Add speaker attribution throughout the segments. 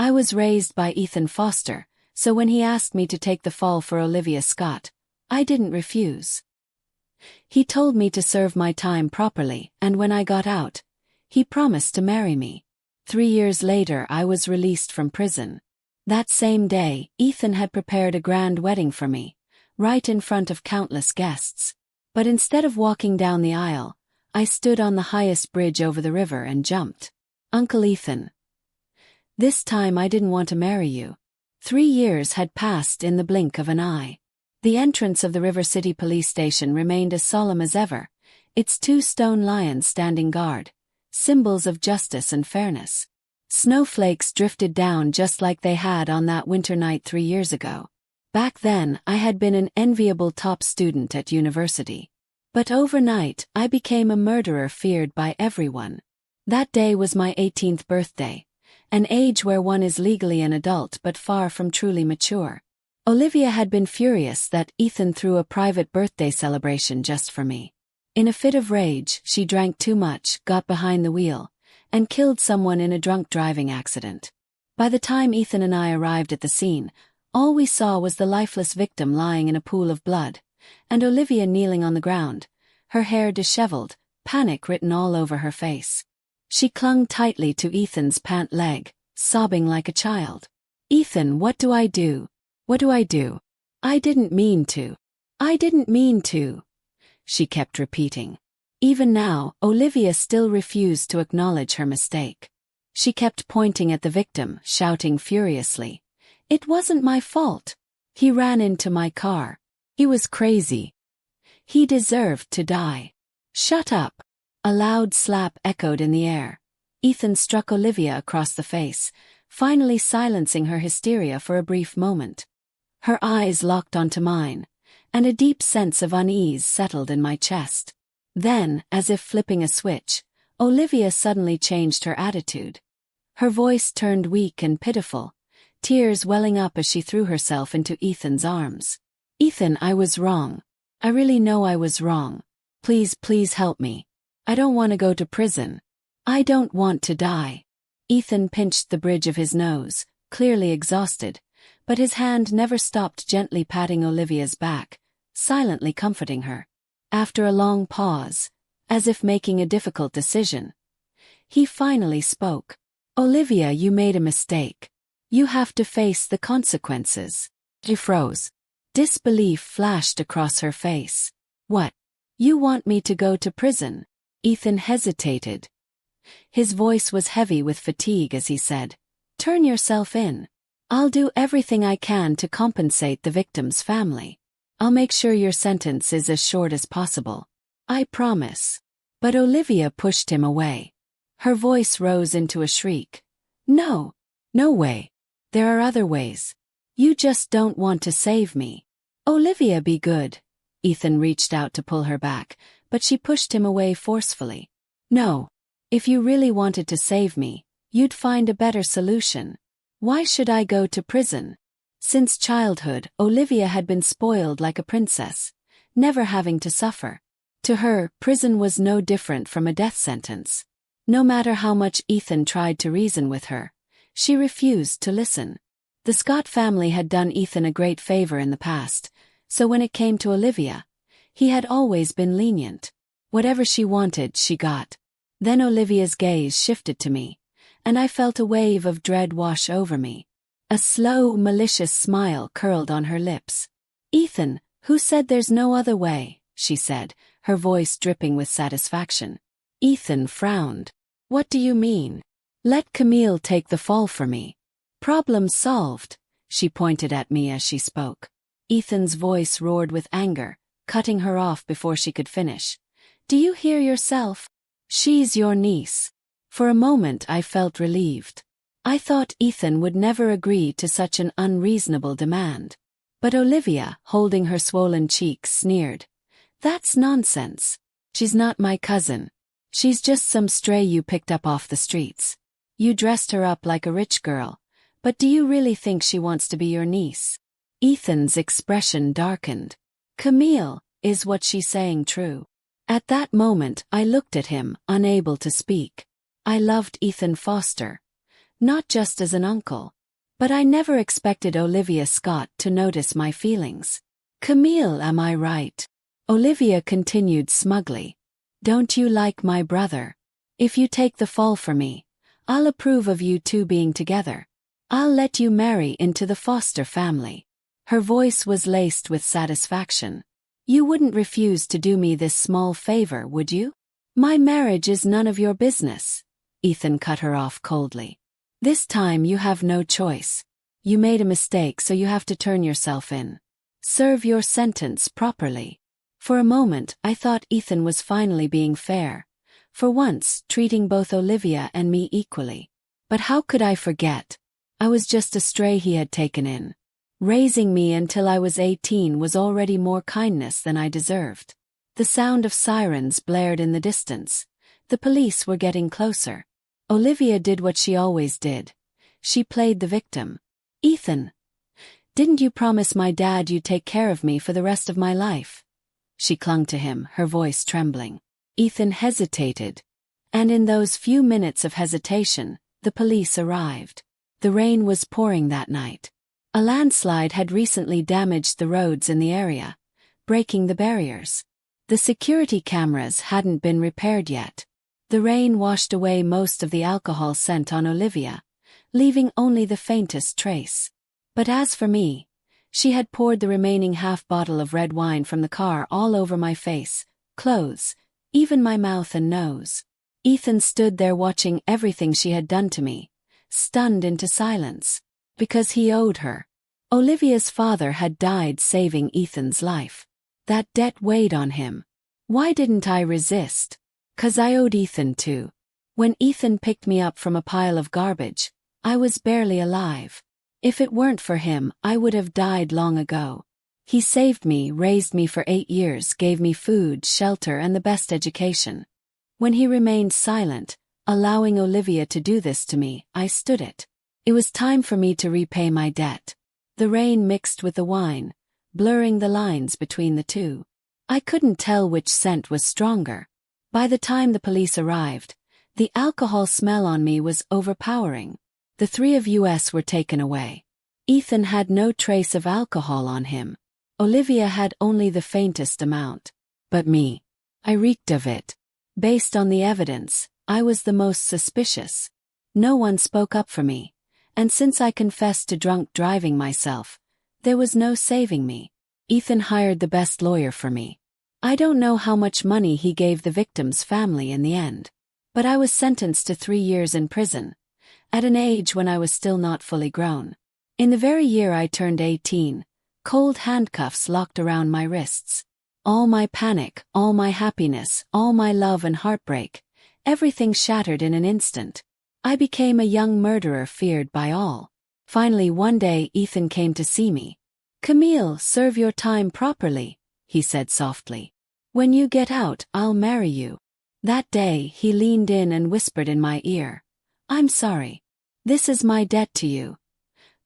Speaker 1: I was raised by Ethan Foster, so when he asked me to take the fall for Olivia Scott, I didn't refuse. He told me to serve my time properly, and when I got out, he promised to marry me. 3 years later I was released from prison. That same day, Ethan had prepared a grand wedding for me, right in front of countless guests. But instead of walking down the aisle, I stood on the highest bridge over the river and jumped. Uncle Ethan. This time I didn't want to marry you. 3 years had passed in the blink of an eye. The entrance of the River City Police Station remained as solemn as ever, its 2 stone lions standing guard, symbols of justice and fairness. Snowflakes drifted down just like they had on that winter night 3 years ago. Back then, I had been an enviable top student at university. But overnight, I became a murderer feared by everyone. That day was my 18th birthday, an age where one is legally an adult but far from truly mature. Olivia had been furious that Ethan threw a private birthday celebration just for me. In a fit of rage, she drank too much, got behind the wheel, and killed someone in a drunk driving accident. By the time Ethan and I arrived at the scene, all we saw was the lifeless victim lying in a pool of blood, and Olivia kneeling on the ground, her hair disheveled, panic written all over her face. She clung tightly to Ethan's pant leg, sobbing like a child. "Ethan, what do I do? What do I do? I didn't mean to. I didn't mean to," she kept repeating. Even now, Olivia still refused to acknowledge her mistake. She kept pointing at the victim, shouting furiously, "It wasn't my fault. He ran into my car. He was crazy. He deserved to die." "Shut up." A loud slap echoed in the air. Ethan struck Olivia across the face, finally silencing her hysteria for a brief moment. Her eyes locked onto mine, and a deep sense of unease settled in my chest. Then, as if flipping a switch, Olivia suddenly changed her attitude. Her voice turned weak and pitiful, tears welling up as she threw herself into Ethan's arms. "Ethan, I was wrong. I really know I was wrong. Please, please help me. I don't want to go to prison. I don't want to die." Ethan pinched the bridge of his nose, clearly exhausted, but his hand never stopped gently patting Olivia's back, silently comforting her. After a long pause, as if making a difficult decision, he finally spoke. "Olivia, you made a mistake. You have to face the consequences." She froze. Disbelief flashed across her face. "What? You want me to go to prison?" Ethan hesitated. His voice was heavy with fatigue as he said, "Turn yourself in. I'll do everything I can to compensate the victim's family. I'll make sure your sentence is as short as possible. I promise." But Olivia pushed him away. Her voice rose into a shriek. "No. No way. There are other ways. You just don't want to save me." "Olivia, be good." Ethan reached out to pull her back, but she pushed him away forcefully. "No. If you really wanted to save me, you'd find a better solution. Why should I go to prison?" Since childhood, Olivia had been spoiled like a princess, never having to suffer. To her, prison was no different from a death sentence. No matter how much Ethan tried to reason with her, she refused to listen. The Scott family had done Ethan a great favor in the past, so when it came to Olivia, he had always been lenient. Whatever she wanted, she got. Then Olivia's gaze shifted to me, and I felt a wave of dread wash over me. A slow, malicious smile curled on her lips. "Ethan, who said there's no other way?" she said, her voice dripping with satisfaction. Ethan frowned. "What do you mean?" "Let Camille take the fall for me." "Problem solved," she pointed at me as she spoke. Ethan's voice roared with anger, cutting her off before she could finish. "Do you hear yourself? She's your niece." For a moment I felt relieved. I thought Ethan would never agree to such an unreasonable demand. But Olivia, holding her swollen cheeks, sneered. "That's nonsense. She's not my cousin. She's just some stray you picked up off the streets. You dressed her up like a rich girl, but do you really think she wants to be your niece?" Ethan's expression darkened. "Camille, is what she's saying true?" At that moment I looked at him, unable to speak. I loved Ethan Foster. not just as an uncle. But I never expected Olivia Scott to notice my feelings. Camille, am I right? Olivia continued smugly. Don't you like my brother? If you take the fall for me, I'll approve of you two being together. I'll let you marry into the Foster family. Her voice was laced with satisfaction. You wouldn't refuse to do me this small favor, would you? My marriage is none of your business. Ethan cut her off coldly. This time you have no choice. You made a mistake, so you have to turn yourself in. Serve your sentence properly. For a moment, I thought Ethan was finally being fair. For once, treating both Olivia and me equally. But how could I forget? I was just a stray he had taken in. Raising me until I was 18 was already more kindness than I deserved. The sound of sirens blared in the distance. The police were getting closer. Olivia did what she always did. She played the victim. Ethan, didn't you promise my dad you'd take care of me for the rest of my life? She clung to him, her voice trembling. Ethan hesitated. And in those few minutes of hesitation, the police arrived. The rain was pouring that night. A landslide had recently damaged the roads in the area, breaking the barriers. The security cameras hadn't been repaired yet. The rain washed away most of the alcohol scent on Olivia, leaving only the faintest trace. But as for me, she had poured the remaining half-bottle of red wine from the car all over my face, clothes, even my mouth and nose. Ethan stood there watching everything she had done to me, stunned into silence. Because he owed her. Olivia's father had died saving Ethan's life. That debt weighed on him. Why didn't I resist? 'Cause I owed Ethan too. When Ethan picked me up from a pile of garbage, I was barely alive. If it weren't for him, I would have died long ago. He saved me, raised me for 8 years, gave me food, shelter, and the best education. When he remained silent, allowing Olivia to do this to me, I stood it. It was time for me to repay my debt. The rain mixed with the wine, blurring the lines between the two. I couldn't tell which scent was stronger. By the time the police arrived, the alcohol smell on me was overpowering. The 3 of us were taken away. Ethan had no trace of alcohol on him. Olivia had only the faintest amount. But me, I reeked of it. Based on the evidence, I was the most suspicious. No one spoke up for me. And since I confessed to drunk driving myself, there was no saving me. Ethan hired the best lawyer for me. I don't know how much money he gave the victim's family in the end. But I was sentenced to 3 years in prison, at an age when I was still not fully grown. In the very year I turned 18, cold handcuffs locked around my wrists. All my panic, all my happiness, all my love and heartbreak, everything shattered in an instant. I became a young murderer feared by all. Finally one day Ethan came to see me. "Camille, serve your time properly," he said softly. "When you get out, I'll marry you." That day he leaned in and whispered in my ear, "I'm sorry. This is my debt to you."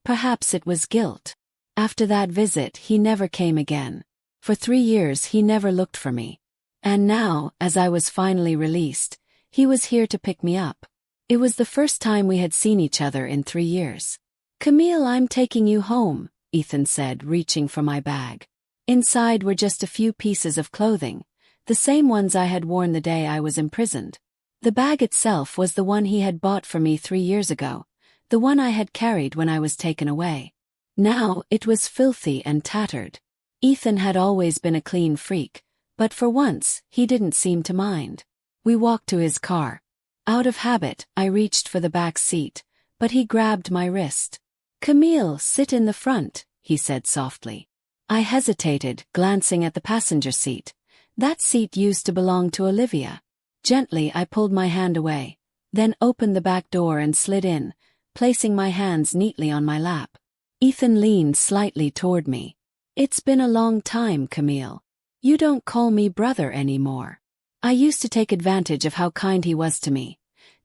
Speaker 1: Perhaps it was guilt. After that visit he never came again. For 3 years he never looked for me. And now, as I was finally released, he was here to pick me up. It was the first time we had seen each other in 3 years. "Camille, I'm taking you home," Ethan said, reaching for my bag. Inside were just a few pieces of clothing, the same ones I had worn the day I was imprisoned. The bag itself was the one he had bought for me 3 years ago, the one I had carried when I was taken away. Now it was filthy and tattered. Ethan had always been a clean freak, but for once, he didn't seem to mind. We walked to his car. Out of habit, I reached for the back seat, but he grabbed my wrist. "Camille, sit in the front," he said softly. I hesitated, glancing at the passenger seat. That seat used to belong to Olivia. Gently I pulled my hand away, then opened the back door and slid in, placing my hands neatly on my lap. Ethan leaned slightly toward me. "It's been a long time, Camille. You don't call me brother anymore." I used to take advantage of how kind he was to me,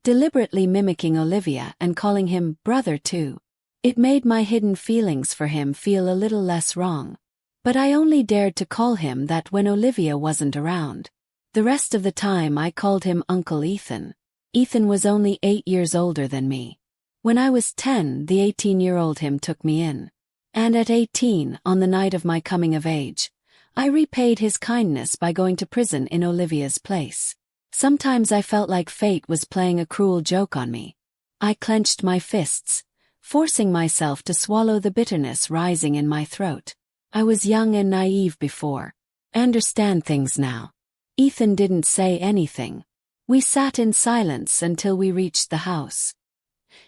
Speaker 1: deliberately mimicking Olivia and calling him brother too. It made my hidden feelings for him feel a little less wrong. But I only dared to call him that when Olivia wasn't around. The rest of the time I called him Uncle Ethan. Ethan was only 8 years older than me. When I was 10, the 18-year-old him took me in. And at 18, on the night of my coming of age, I repaid his kindness by going to prison in Olivia's place. Sometimes I felt like fate was playing a cruel joke on me. I clenched my fists, forcing myself to swallow the bitterness rising in my throat. I was young and naive before. I understand things now. Ethan didn't say anything. We sat in silence until we reached the house.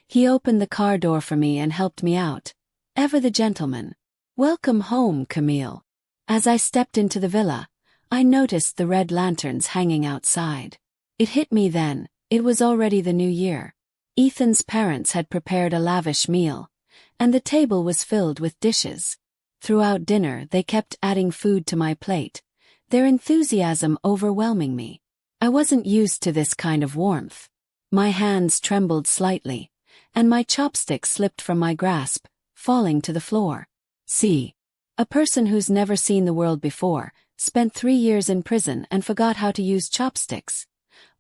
Speaker 1: He opened the car door for me and helped me out. Ever the gentleman. "Welcome home, Camille." As I stepped into the villa, I noticed the red lanterns hanging outside. It hit me then, it was already the new year. Ethan's parents had prepared a lavish meal, and the table was filled with dishes. Throughout dinner they kept adding food to my plate, their enthusiasm overwhelming me. I wasn't used to this kind of warmth. My hands trembled slightly, and my chopstick slipped from my grasp, falling to the floor. See. A person who's never seen the world before, spent 3 years in prison and forgot how to use chopsticks.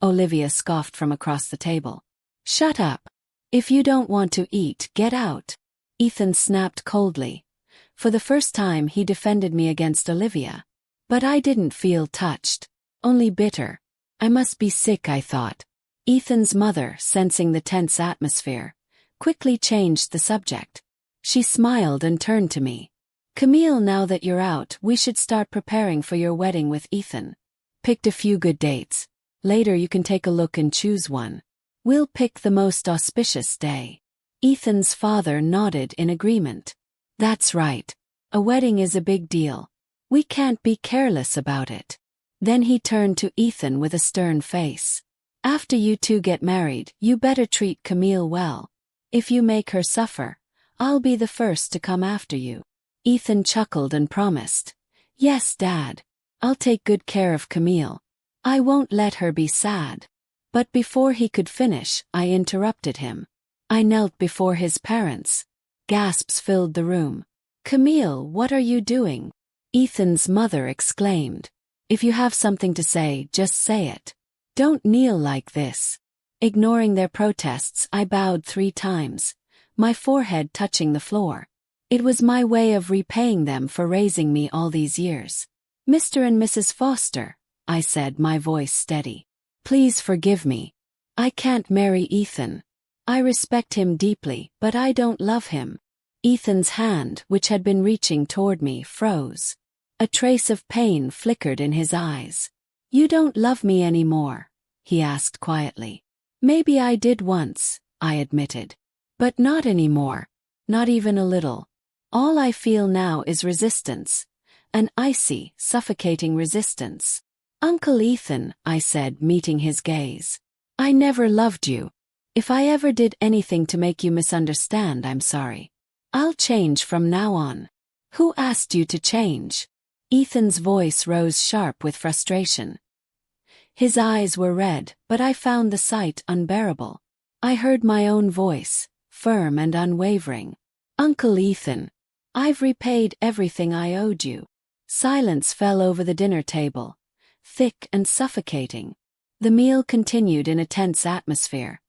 Speaker 1: Olivia scoffed from across the table. "Shut up. If you don't want to eat, get out." Ethan snapped coldly. For the first time he defended me against Olivia. But I didn't feel touched. Only bitter. I must be sick, I thought. Ethan's mother, sensing the tense atmosphere, quickly changed the subject. She smiled and turned to me. "Camille, now that you're out, we should start preparing for your wedding with Ethan. Picked a few good dates. Later you can take a look and choose one. We'll pick the most auspicious day." Ethan's father nodded in agreement. "That's right. A wedding is a big deal. We can't be careless about it." Then he turned to Ethan with a stern face. "After you two get married, you better treat Camille well. If you make her suffer, I'll be the first to come after you." Ethan chuckled and promised, "Yes, Dad. I'll take good care of Camille. I won't let her be sad." But before he could finish, I interrupted him. I knelt before his parents. Gasps filled the room. "Camille, what are you doing?" Ethan's mother exclaimed. "If you have something to say, just say it. Don't kneel like this." Ignoring their protests, I bowed 3 times, my forehead touching the floor. It was my way of repaying them for raising me all these years. "Mr. and Mrs. Foster," I said, my voice steady. "Please forgive me. I can't marry Ethan. I respect him deeply, but I don't love him." Ethan's hand, which had been reaching toward me, froze. A trace of pain flickered in his eyes. "You don't love me anymore?" he asked quietly. "Maybe I did once," I admitted. "But not anymore. Not even a little. All I feel now is resistance. An icy, suffocating resistance." "Uncle Ethan," I said, meeting his gaze. "I never loved you. If I ever did anything to make you misunderstand, I'm sorry. I'll change from now on." "Who asked you to change?" Ethan's voice rose sharp with frustration. His eyes were red, but I found the sight unbearable. I heard my own voice, firm and unwavering. "Uncle Ethan, I've repaid everything I owed you." Silence fell over the dinner table, thick and suffocating. The meal continued in a tense atmosphere,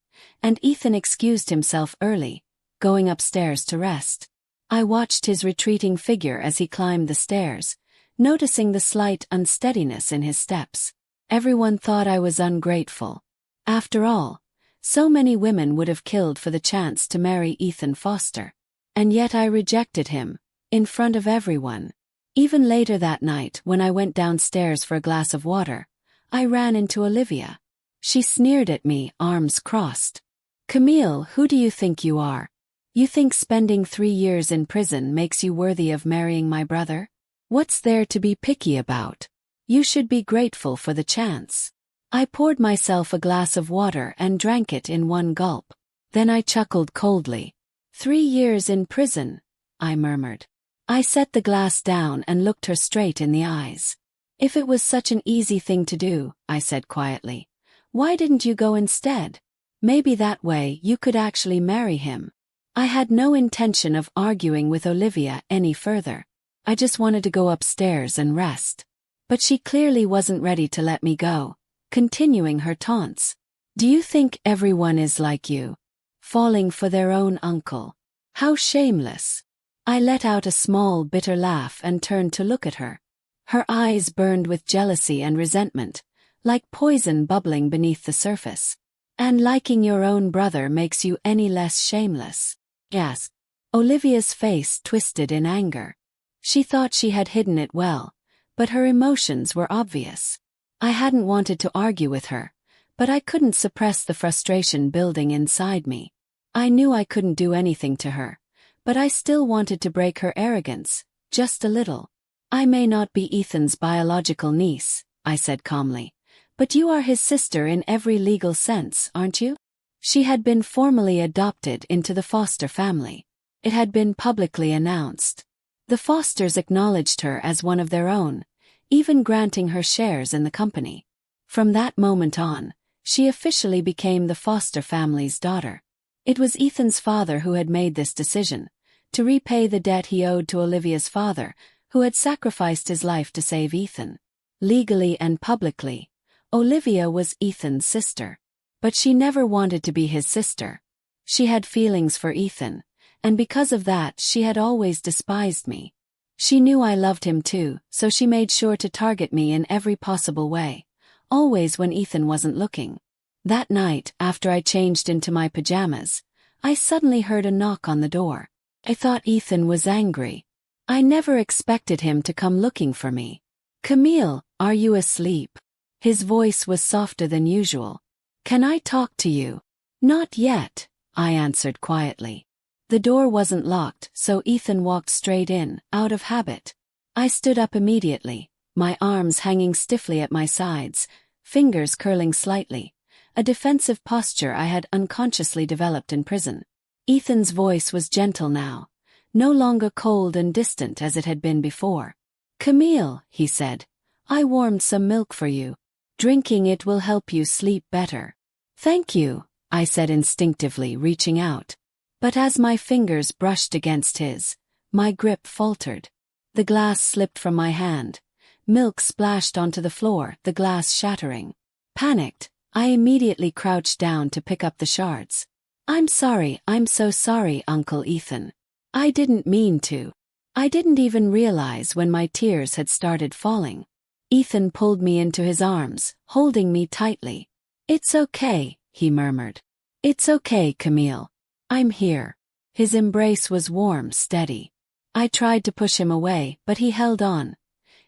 Speaker 1: and Ethan excused himself early, going upstairs to rest. I watched his retreating figure as he climbed the stairs, noticing the slight unsteadiness in his steps. Everyone thought I was ungrateful. After all, so many women would have killed for the chance to marry Ethan Foster. And yet I rejected him, in front of everyone. Even later that night, when I went downstairs for a glass of water, I ran into Olivia. She sneered at me, arms crossed. "Camille, who do you think you are? You think spending 3 years in prison makes you worthy of marrying my brother? What's there to be picky about? You should be grateful for the chance." I poured myself a glass of water and drank it in one gulp. Then I chuckled coldly. 3 years in prison," I murmured. I set the glass down and looked her straight in the eyes. "If it was such an easy thing to do," I said quietly, "why didn't you go instead? Maybe that way you could actually marry him." I had no intention of arguing with Olivia any further. I just wanted to go upstairs and rest. But she clearly wasn't ready to let me go, continuing her taunts. "Do you think everyone is like you? falling for their own uncle. How shameless. I let out a small, bitter laugh and turned to look at her. Her eyes burned with jealousy and resentment, like poison bubbling beneath the surface. And liking your own brother makes you any less shameless? Yes. Olivia's face twisted in anger. She thought she had hidden it well, but her emotions were obvious. I hadn't wanted to argue with her, but I couldn't suppress the frustration building inside me. I knew I couldn't do anything to her, but I still wanted to break her arrogance, just a little. I may not be Ethan's biological niece, I said calmly, but you are his sister in every legal sense, aren't you? She had been formally adopted into the Foster family. It had been publicly announced. The Fosters acknowledged her as one of their own, even granting her shares in the company. From that moment on, she officially became the Foster family's daughter. It was Ethan's father who had made this decision, to repay the debt he owed to Olivia's father, who had sacrificed his life to save Ethan. Legally and publicly, Olivia was Ethan's sister. But she never wanted to be his sister. She had feelings for Ethan, and because of that she had always despised me. She knew I loved him too, so she made sure to target me in every possible way, always when Ethan wasn't looking. That night, after I changed into my pajamas, I suddenly heard a knock on the door. I thought Ethan was angry. I never expected him to come looking for me. "Camille, are you asleep?" His voice was softer than usual. "Can I talk to you?" "Not yet," I answered quietly. The door wasn't locked, so Ethan walked straight in, out of habit. I stood up immediately, my arms hanging stiffly at my sides, fingers curling slightly, a defensive posture I had unconsciously developed in prison. Ethan's voice was gentle now, no longer cold and distant as it had been before. "Camille," he said, "I warmed some milk for you. Drinking it will help you sleep better." "Thank you," I said instinctively, reaching out. But as my fingers brushed against his, my grip faltered. The glass slipped from my hand. Milk splashed onto the floor, the glass shattering. Panicked, I immediately crouched down to pick up the shards. I'm so sorry, Uncle Ethan. I didn't mean to. I didn't even realize when my tears had started falling. Ethan pulled me into his arms, holding me tightly. "It's okay," he murmured. "It's okay, Camille. I'm here." His embrace was warm, steady. I tried to push him away, but he held on,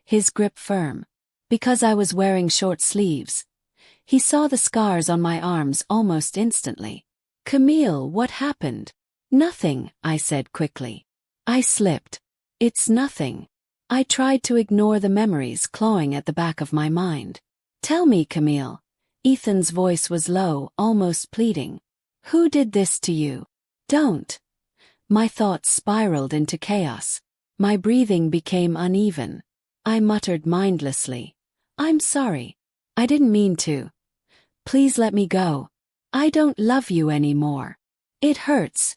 Speaker 1: his grip firm. Because I was wearing short sleeves, he saw the scars on my arms almost instantly. "Camille, what happened?" "Nothing," I said quickly. I slipped. "It's nothing." I tried to ignore the memories clawing at the back of my mind. "Tell me, Camille." Ethan's voice was low, almost pleading. "Who did this to you?" "Don't." My thoughts spiraled into chaos. My breathing became uneven. I muttered mindlessly. "I'm sorry. I didn't mean to. Please let me go. I don't love you anymore. It hurts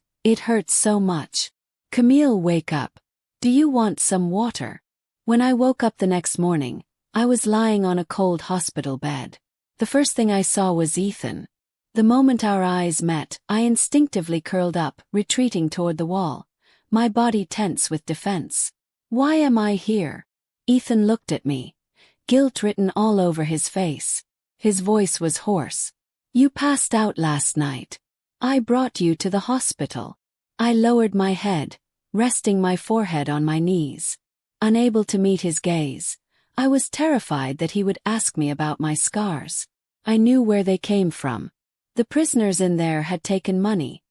Speaker 1: so much." "Camille, wake up. Do you want some water?" When I woke up the next morning, I was lying on a cold hospital bed. The first thing I saw was Ethan. The moment our eyes met, I instinctively curled up, retreating toward the wall, my body tense with defense. "Why am I here?" Ethan looked at me, guilt written all over his face. His voice was hoarse. "You passed out last night. I brought you to the hospital." I lowered my head, resting my forehead on my knees. Unable to meet his gaze, I was terrified that he would ask me about my scars. I knew where they came from. The prisoners in there had taken money.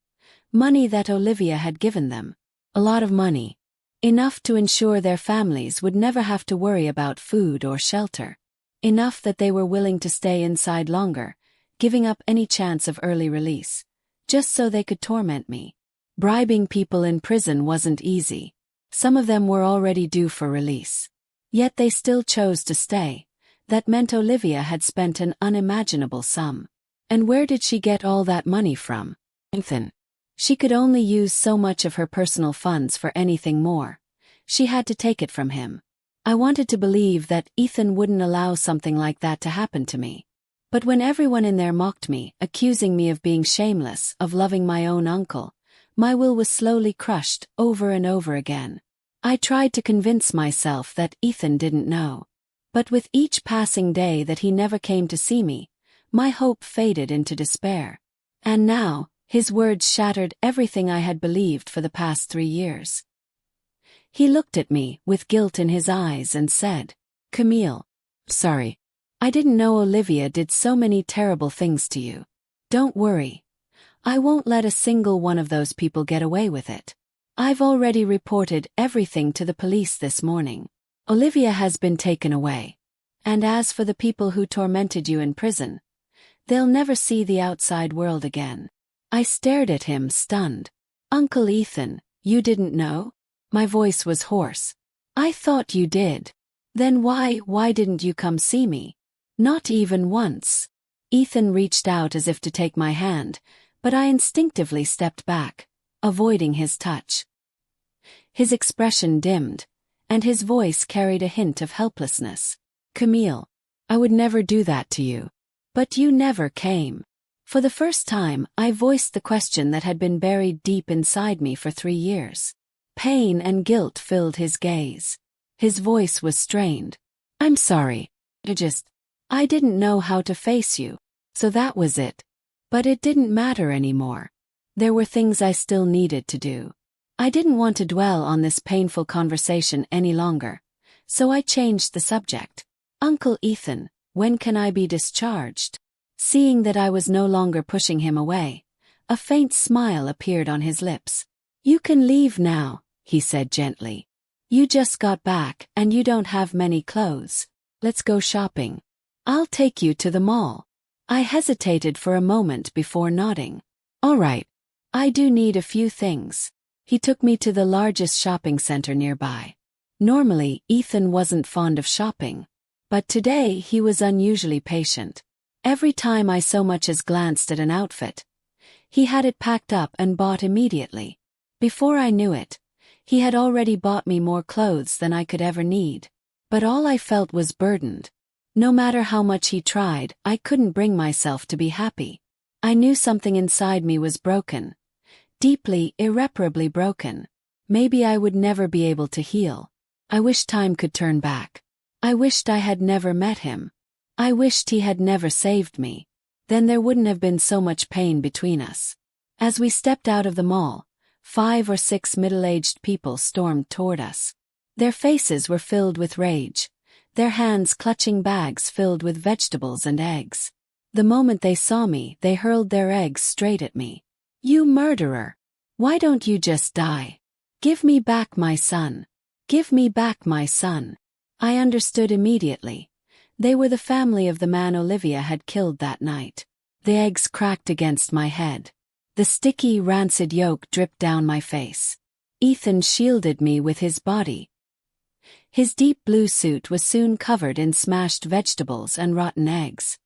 Speaker 1: Money that Olivia had given them. A lot of money. Enough to ensure their families would never have to worry about food or shelter. Enough that they were willing to stay inside longer, giving up any chance of early release, just so they could torment me. Bribing people in prison wasn't easy. Some of them were already due for release. Yet they still chose to stay. That meant Olivia had spent an unimaginable sum. And where did she get all that money from? Ethan. She could only use so much of her personal funds for anything more. She had to take it from him. I wanted to believe that Ethan wouldn't allow something like that to happen to me. But when everyone in there mocked me, accusing me of being shameless, of loving my own uncle, my will was slowly crushed, over and over again. I tried to convince myself that Ethan didn't know. But with each passing day that he never came to see me, my hope faded into despair. And now, his words shattered everything I had believed for the past 3 years. He looked at me, with guilt in his eyes, and said, "Camille, sorry. I didn't know Olivia did so many terrible things to you. Don't worry. I won't let a single one of those people get away with it. I've already reported everything to the police this morning. Olivia has been taken away. And as for the people who tormented you in prison, they'll never see the outside world again." I stared at him, stunned. "Uncle Ethan, you didn't know?" My voice was hoarse. "I thought you did. Then why didn't you come see me? Not even once." Ethan reached out as if to take my hand, but I instinctively stepped back, avoiding his touch. His expression dimmed, and his voice carried a hint of helplessness. "Camille, I would never do that to you. But you never came." For the first time, I voiced the question that had been buried deep inside me for 3 years. Pain and guilt filled his gaze. His voice was strained. "I'm sorry. I didn't know how to face you. So that was it. But it didn't matter anymore. There were things I still needed to do. I didn't want to dwell on this painful conversation any longer, so I changed the subject. Uncle Ethan, when can I be discharged?" Seeing that I was no longer pushing him away, a faint smile appeared on his lips. "You can leave now," he said gently. "You just got back and you don't have many clothes. Let's go shopping. I'll take you to the mall." I hesitated for a moment before nodding. "All right. I do need a few things." He took me to the largest shopping center nearby. Normally, Ethan wasn't fond of shopping. But today he was unusually patient. Every time I so much as glanced at an outfit, he had it packed up and bought immediately. Before I knew it, he had already bought me more clothes than I could ever need. But all I felt was burdened. No matter how much he tried, I couldn't bring myself to be happy. I knew something inside me was broken. Deeply, irreparably broken. Maybe I would never be able to heal. I wished time could turn back. I wished I had never met him. I wished he had never saved me. Then there wouldn't have been so much pain between us. As we stepped out of the mall, 5 or 6 middle-aged people stormed toward us. Their faces were filled with rage, their hands clutching bags filled with vegetables and eggs. The moment they saw me, they hurled their eggs straight at me. "You murderer! Why don't you just die? Give me back my son! Give me back my son!" I understood immediately. They were the family of the man Olivia had killed that night. The eggs cracked against my head. The sticky, rancid yolk dripped down my face. Ethan shielded me with his body. His deep blue suit was soon covered in smashed vegetables and rotten eggs.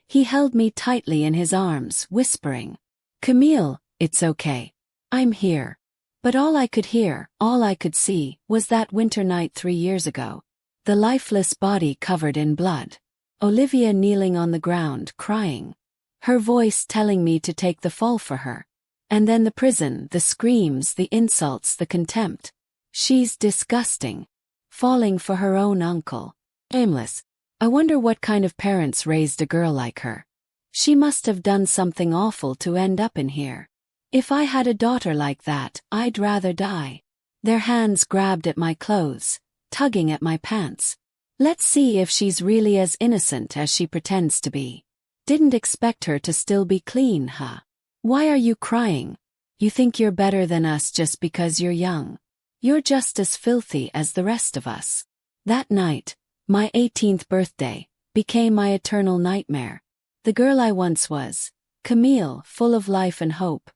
Speaker 1: He held me tightly in his arms, whispering, "Camille, it's okay. I'm here." But all I could hear, all I could see, was that winter night 3 years ago. The lifeless body covered in blood. Olivia kneeling on the ground, crying. Her voice telling me to take the fall for her. And then the prison, the screams, the insults, the contempt. She's disgusting. Falling for her own uncle. Aimless. I wonder what kind of parents raised a girl like her. She must have done something awful to end up in here. If I had a daughter like that, I'd rather die. Their hands grabbed at my clothes, tugging at my pants. Let's see if she's really as innocent as she pretends to be. Didn't expect her to still be clean, huh? Why are you crying? You think you're better than us just because you're young. You're just as filthy as the rest of us. That night, my 18th birthday, became my eternal nightmare. The girl I once was, Camille, full of life and hope,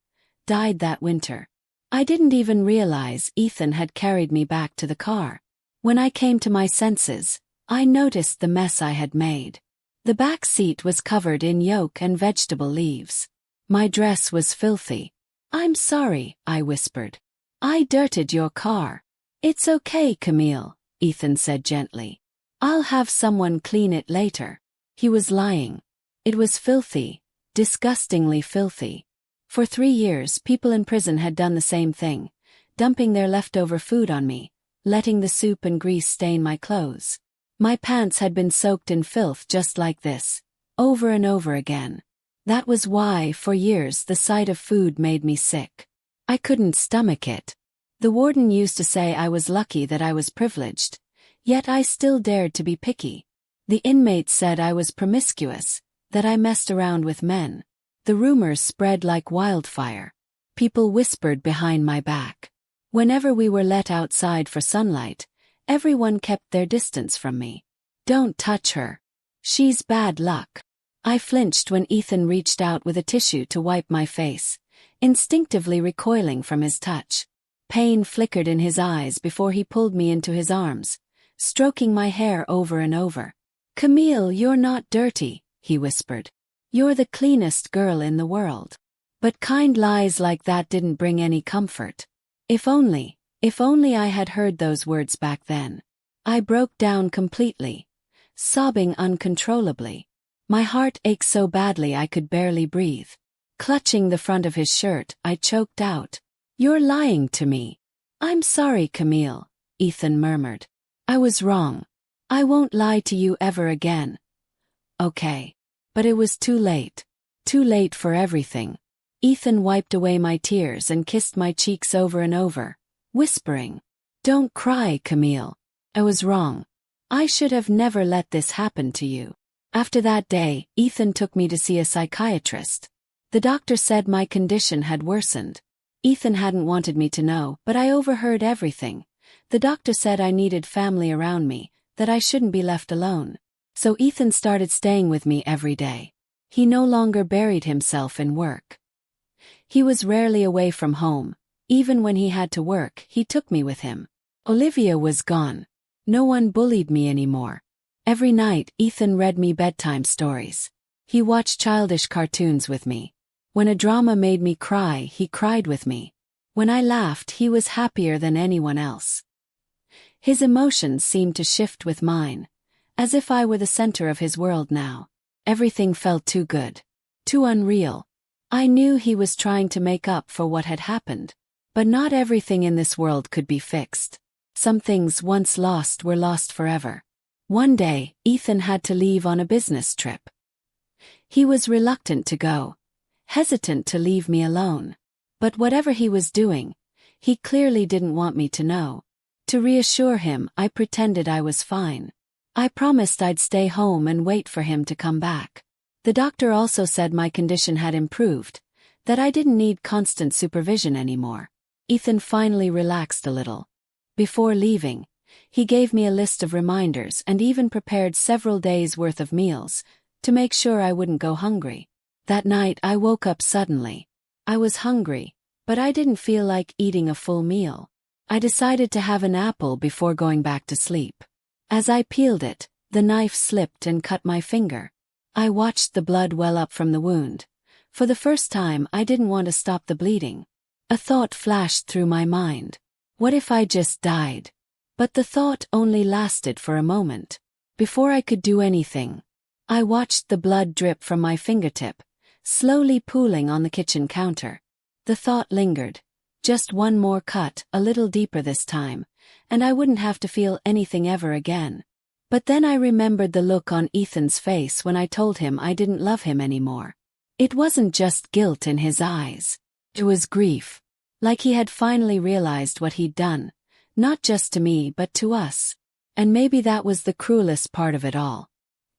Speaker 1: died that winter. I didn't even realize Ethan had carried me back to the car. When I came to my senses, I noticed the mess I had made. The back seat was covered in yolk and vegetable leaves. My dress was filthy. "I'm sorry," I whispered. "I dirted your car." "It's okay, Camille," Ethan said gently. "I'll have someone clean it later." He was lying. It was filthy, disgustingly filthy. For 3 years, people in prison had done the same thing, dumping their leftover food on me, letting the soup and grease stain my clothes. My pants had been soaked in filth just like this, over and over again. That was why, for years, the sight of food made me sick. I couldn't stomach it. The warden used to say I was lucky that I was privileged, yet I still dared to be picky. The inmates said I was promiscuous, that I messed around with men. The rumors spread like wildfire. People whispered behind my back. Whenever we were let outside for sunlight, everyone kept their distance from me. Don't touch her. She's bad luck. I flinched when Ethan reached out with a tissue to wipe my face, instinctively recoiling from his touch. Pain flickered in his eyes before he pulled me into his arms, stroking my hair over and over. "Camille, you're not dirty," he whispered. "You're the cleanest girl in the world." But kind lies like that didn't bring any comfort. If only I had heard those words back then. I broke down completely, sobbing uncontrollably. My heart ached so badly I could barely breathe. Clutching the front of his shirt, I choked out, "You're lying to me." "I'm sorry, Camille," Ethan murmured. "I was wrong. I won't lie to you ever again." Okay. But it was too late. Too late for everything. Ethan wiped away my tears and kissed my cheeks over and over, whispering, "Don't cry, Camille. I was wrong. I should have never let this happen to you." After that day, Ethan took me to see a psychiatrist. The doctor said my condition had worsened. Ethan hadn't wanted me to know, but I overheard everything. The doctor said I needed family around me, that I shouldn't be left alone. So Ethan started staying with me every day. He no longer buried himself in work. He was rarely away from home. Even when he had to work, he took me with him. Olivia was gone. No one bullied me anymore. Every night, Ethan read me bedtime stories. He watched childish cartoons with me. When a drama made me cry, he cried with me. When I laughed, he was happier than anyone else. His emotions seemed to shift with mine, as if I were the center of his world now. Everything felt too good, too unreal. I knew he was trying to make up for what had happened. But not everything in this world could be fixed. Some things once lost were lost forever. One day, Ethan had to leave on a business trip. He was reluctant to go, hesitant to leave me alone. But whatever he was doing, he clearly didn't want me to know. To reassure him, I pretended I was fine. I promised I'd stay home and wait for him to come back. The doctor also said my condition had improved, that I didn't need constant supervision anymore. Ethan finally relaxed a little. Before leaving, he gave me a list of reminders and even prepared several days' worth of meals, to make sure I wouldn't go hungry. That night I woke up suddenly. I was hungry, but I didn't feel like eating a full meal. I decided to have an apple before going back to sleep. As I peeled it, the knife slipped and cut my finger. I watched the blood well up from the wound. For the first time, I didn't want to stop the bleeding. A thought flashed through my mind. What if I just died? But the thought only lasted for a moment. Before I could do anything, I watched the blood drip from my fingertip, slowly pooling on the kitchen counter. The thought lingered. Just one more cut, a little deeper this time, and I wouldn't have to feel anything ever again. But then I remembered the look on Ethan's face when I told him I didn't love him anymore. It wasn't just guilt in his eyes. It was grief. Like he had finally realized what he'd done, not just to me but to us. And maybe that was the cruelest part of it all.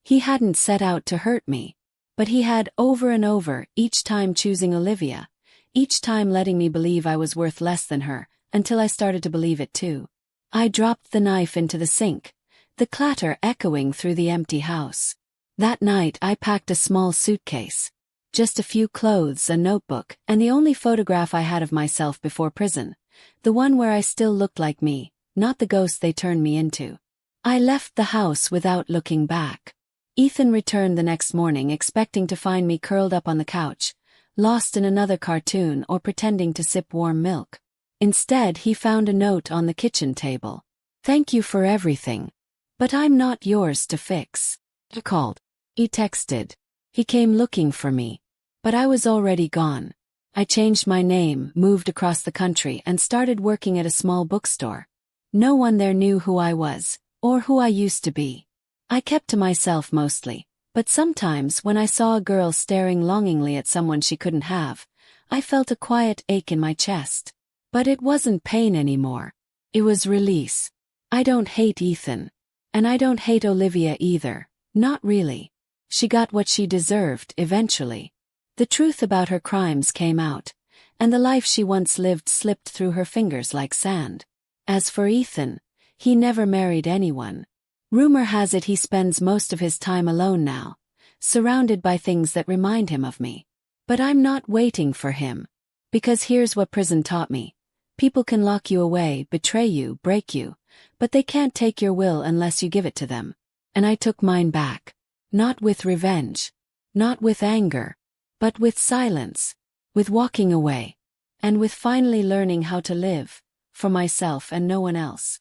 Speaker 1: He hadn't set out to hurt me, but he had over and over, each time choosing Olivia, each time letting me believe I was worth less than her, until I started to believe it too. I dropped the knife into the sink, the clatter echoing through the empty house. That night I packed a small suitcase. Just a few clothes, a notebook, and the only photograph I had of myself before prison. The one where I still looked like me, not the ghost they turned me into. I left the house without looking back. Ethan returned the next morning expecting to find me curled up on the couch, lost in another cartoon or pretending to sip warm milk. Instead, he found a note on the kitchen table. "Thank you for everything. But I'm not yours to fix." He called. He texted. He came looking for me. But I was already gone. I changed my name, moved across the country, and started working at a small bookstore. No one there knew who I was, or who I used to be. I kept to myself mostly, but sometimes when I saw a girl staring longingly at someone she couldn't have, I felt a quiet ache in my chest. But it wasn't pain anymore. It was release. I don't hate Ethan. And I don't hate Olivia either, not really. She got what she deserved eventually. The truth about her crimes came out, and the life she once lived slipped through her fingers like sand. As for Ethan, he never married anyone. Rumor has it he spends most of his time alone now, surrounded by things that remind him of me. But I'm not waiting for him. Because here's what prison taught me. People can lock you away, betray you, break you, but they can't take your will unless you give it to them. And I took mine back. Not with revenge. Not with anger. But with silence. With walking away. And with finally learning how to live. For myself and no one else.